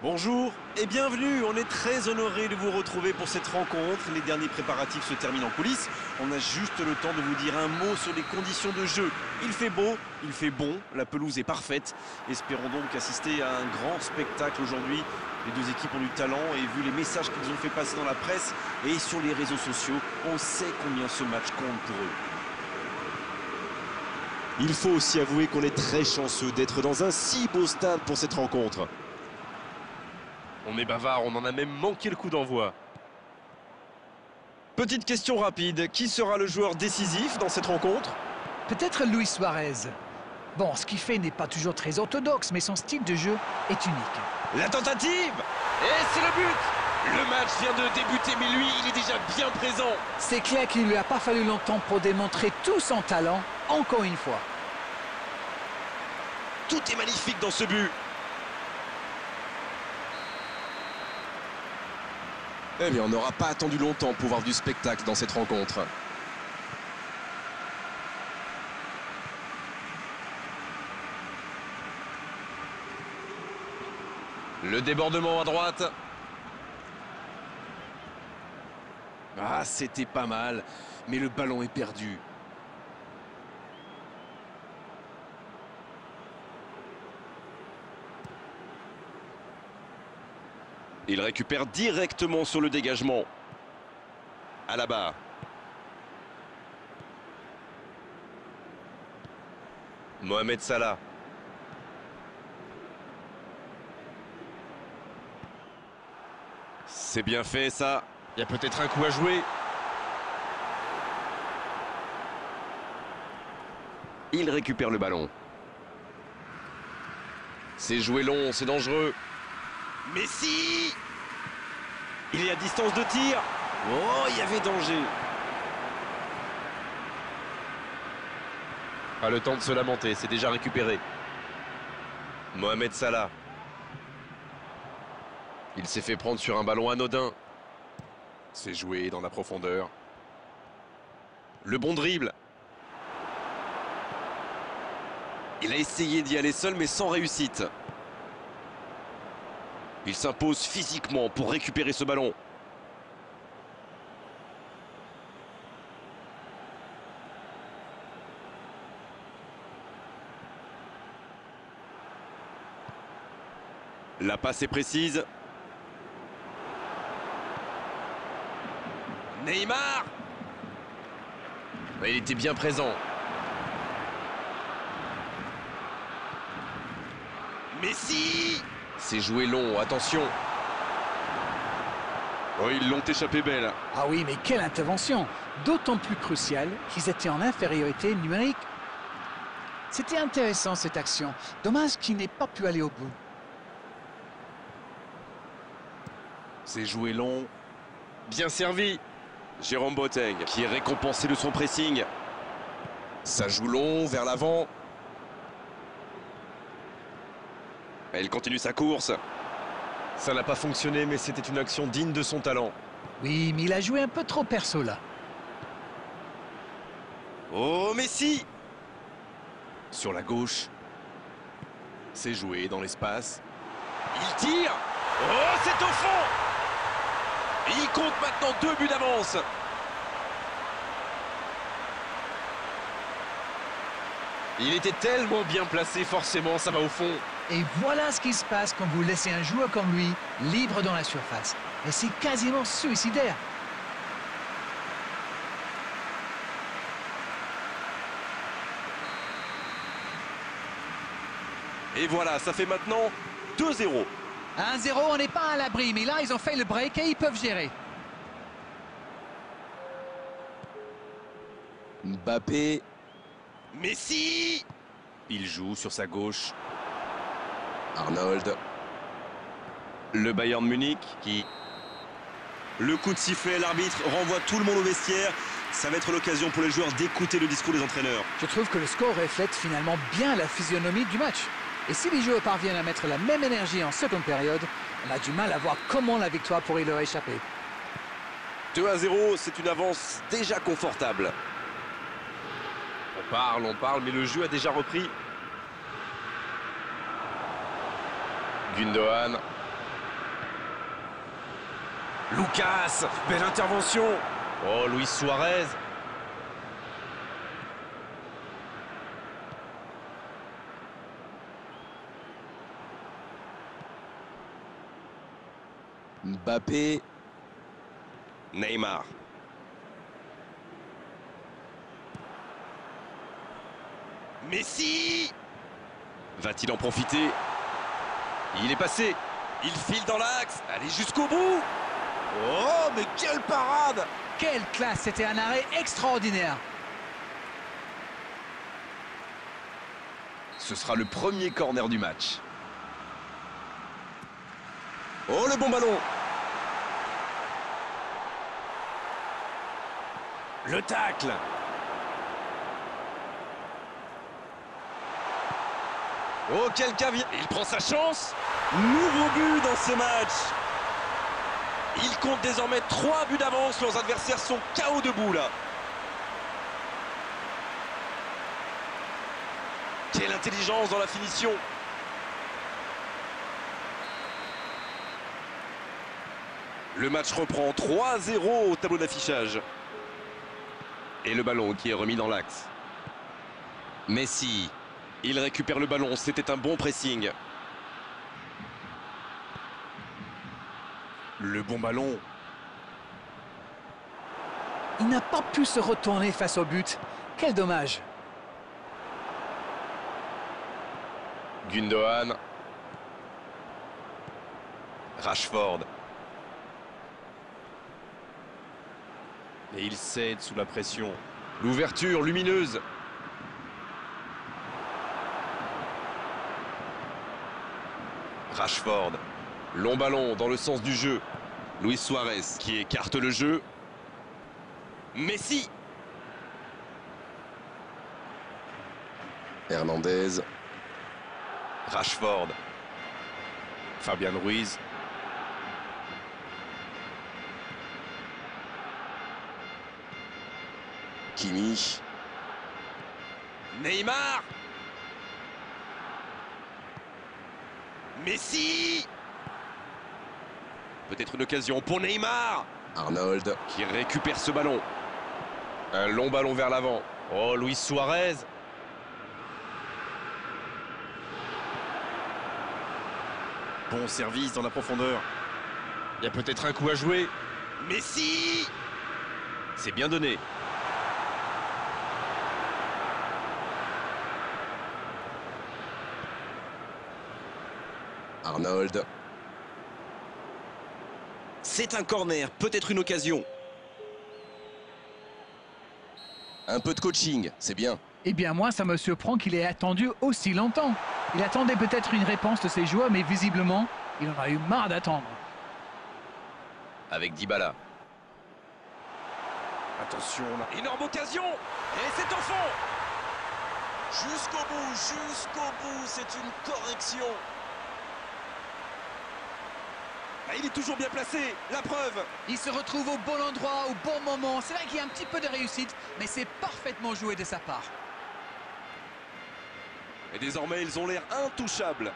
Bonjour et bienvenue, on est très honoré de vous retrouver pour cette rencontre. Les derniers préparatifs se terminent en coulisses. On a juste le temps de vous dire un mot sur les conditions de jeu. Il fait beau, il fait bon, la pelouse est parfaite. Espérons donc assister à un grand spectacle aujourd'hui. Les deux équipes ont du talent et vu les messages qu'ils ont fait passer dans la presse et sur les réseaux sociaux, on sait combien ce match compte pour eux. Il faut aussi avouer qu'on est très chanceux d'être dans un si beau stade pour cette rencontre. On est bavard, on en a même manqué le coup d'envoi. Petite question rapide, qui sera le joueur décisif dans cette rencontre? Peut-être Luis Suarez. Bon, ce qu'il fait n'est pas toujours très orthodoxe, mais son style de jeu est unique. La tentative! Et c'est le but! Le match vient de débuter, mais lui, il est déjà bien présent. C'est clair qu'il ne lui a pas fallu longtemps pour démontrer tout son talent, encore une fois. Tout est magnifique dans ce but. Eh bien, on n'aura pas attendu longtemps pour voir du spectacle dans cette rencontre. Le débordement à droite. Ah, c'était pas mal, mais le ballon est perdu. Il récupère directement sur le dégagement. À la barre. Mohamed Salah. C'est bien fait ça. Il y a peut-être un coup à jouer. Il récupère le ballon. C'est joué long, c'est dangereux. Messi! Il est à distance de tir. Oh, il y avait danger. Pas le temps de se lamenter, c'est déjà récupéré. Mohamed Salah. Il s'est fait prendre sur un ballon anodin. C'est joué dans la profondeur. Le bon dribble. Il a essayé d'y aller seul, mais sans réussite. Il s'impose physiquement pour récupérer ce ballon. La passe est précise. Neymar! Il était bien présent. Messi! C'est joué long, attention. Oh, ils l'ont échappé belle. Ah oui, mais quelle intervention! D'autant plus cruciale qu'ils étaient en infériorité numérique. C'était intéressant cette action. Dommage qu'il n'ait pas pu aller au bout. C'est joué long. Bien servi. Jérôme Boateng qui est récompensé de son pressing. Ça joue long, vers l'avant. Il continue sa course. Ça n'a pas fonctionné, mais c'était une action digne de son talent. Oui, mais il a joué un peu trop perso là. Oh, Messi! Sur la gauche. C'est joué dans l'espace. Il tire! Oh, c'est au fond! Et il compte maintenant 2 buts d'avance. Il était tellement bien placé, forcément, ça va au fond. Et voilà ce qui se passe quand vous laissez un joueur comme lui libre dans la surface. Et c'est quasiment suicidaire. Et voilà, ça fait maintenant 2-0. 1-0, on n'est pas à l'abri, mais là, ils ont fait le break et ils peuvent gérer. Mbappé. Messi! Il joue sur sa gauche. Arnold. Le Bayern Munich qui... Le coup de sifflet, l'arbitre renvoie tout le monde au vestiaire. Ça va être l'occasion pour les joueurs d'écouter le discours des entraîneurs. Je trouve que le score reflète finalement bien la physionomie du match. Et si les joueurs parviennent à mettre la même énergie en seconde période, on a du mal à voir comment la victoire pourrait leur échapper. 2-0, c'est une avance déjà confortable. On parle, mais le jeu a déjà repris. Gundogan. Lucas, belle intervention. Oh, Luis Suarez. Mbappé. Neymar. Messi. Va-t-il en profiter? Il est passé. Il file dans l'axe. Allez jusqu'au bout. Oh, mais quelle parade! Quelle classe, c'était un arrêt extraordinaire. Ce sera le premier corner du match. Oh, le bon ballon! Le tacle! Oh, quel caviar! Il prend sa chance! Nouveau but dans ce match! Il compte désormais 3 buts d'avance. Leurs adversaires sont KO debout là. Quelle intelligence dans la finition. Le match reprend 3-0 au tableau d'affichage. Et le ballon qui est remis dans l'axe. Messi. Il récupère le ballon. C'était un bon pressing. Le bon ballon. Il n'a pas pu se retourner face au but. Quel dommage. Gundogan. Rashford. Et il cède sous la pression. L'ouverture lumineuse. Rashford. Long ballon dans le sens du jeu. Luis Suarez qui écarte le jeu. Messi. Hernandez. Rashford. Fabian Ruiz. Kimi. Neymar. Messi. Peut-être une occasion pour Neymar. Arnold. Qui récupère ce ballon. Un long ballon vers l'avant. Oh, Luis Suarez. Bon service dans la profondeur. Il y a peut-être un coup à jouer. Messi. C'est bien donné. Arnold. C'est un corner, peut-être une occasion. Un peu de coaching, c'est bien. Eh bien, moi, ça me surprend qu'il ait attendu aussi longtemps. Il attendait peut-être une réponse de ses joueurs, mais visiblement, il en a eu marre d'attendre. Avec Dybala. Attention, là. Énorme occasion. Et c'est au fond. Jusqu'au bout, c'est une correction. Ah, il est toujours bien placé, la preuve. Il se retrouve au bon endroit, au bon moment. C'est vrai qu'il y a un petit peu de réussite, mais c'est parfaitement joué de sa part. Et désormais, ils ont l'air intouchables.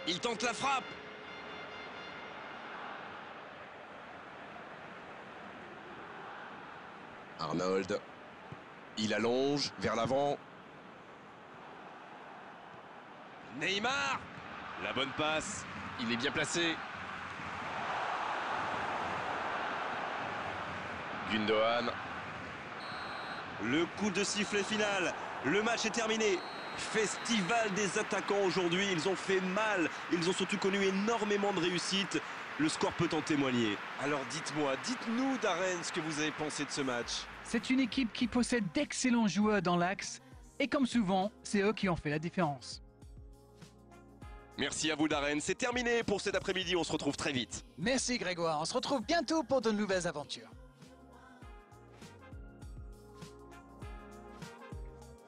Il tente la frappe. Arnold. Il allonge vers l'avant. Neymar. La bonne passe. Il est bien placé. Gundogan. Le coup de sifflet final. Le match est terminé. Festival des attaquants aujourd'hui. Ils ont fait mal. Ils ont surtout connu énormément de réussite. Le score peut en témoigner. Alors dites-moi, dites-nous Darren ce que vous avez pensé de ce match. C'est une équipe qui possède d'excellents joueurs dans l'axe. Et comme souvent, c'est eux qui ont fait la différence. Merci à vous Darren. C'est terminé pour cet après-midi. On se retrouve très vite. Merci Grégoire. On se retrouve bientôt pour de nouvelles aventures.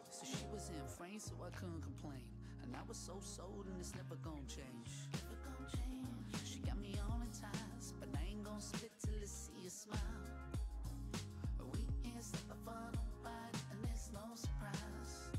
So she was in France, so I couldn't complain. And I was so sold, and it's never gonna change. She got me all in ties, but I ain't gonna split till I see a smile. We ain't step up for nobody, and it's no surprise.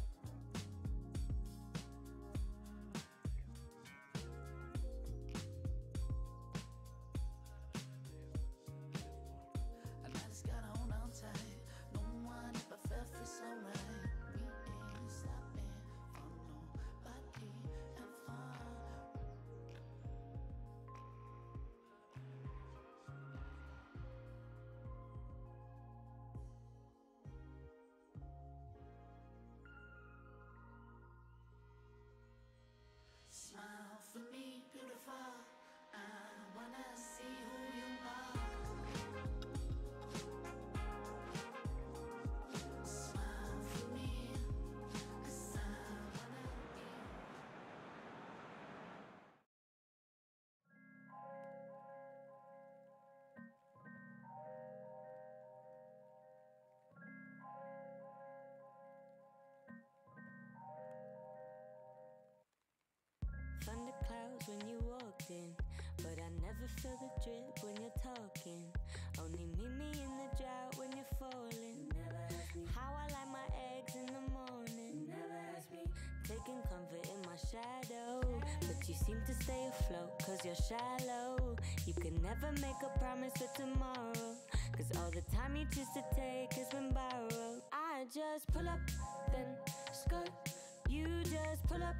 vibes when you walked in, but I never feel the drip when you're talking. Only meet me in the drought when you're falling. Never ask me how I like my eggs in the morning. Never ask me taking comfort in my shadow, but you seem to stay afloat cause you're shallow. You can never make a promise for tomorrow, cause all the time you choose to take has been borrowed. I just pull up, then skirt. You just pull up,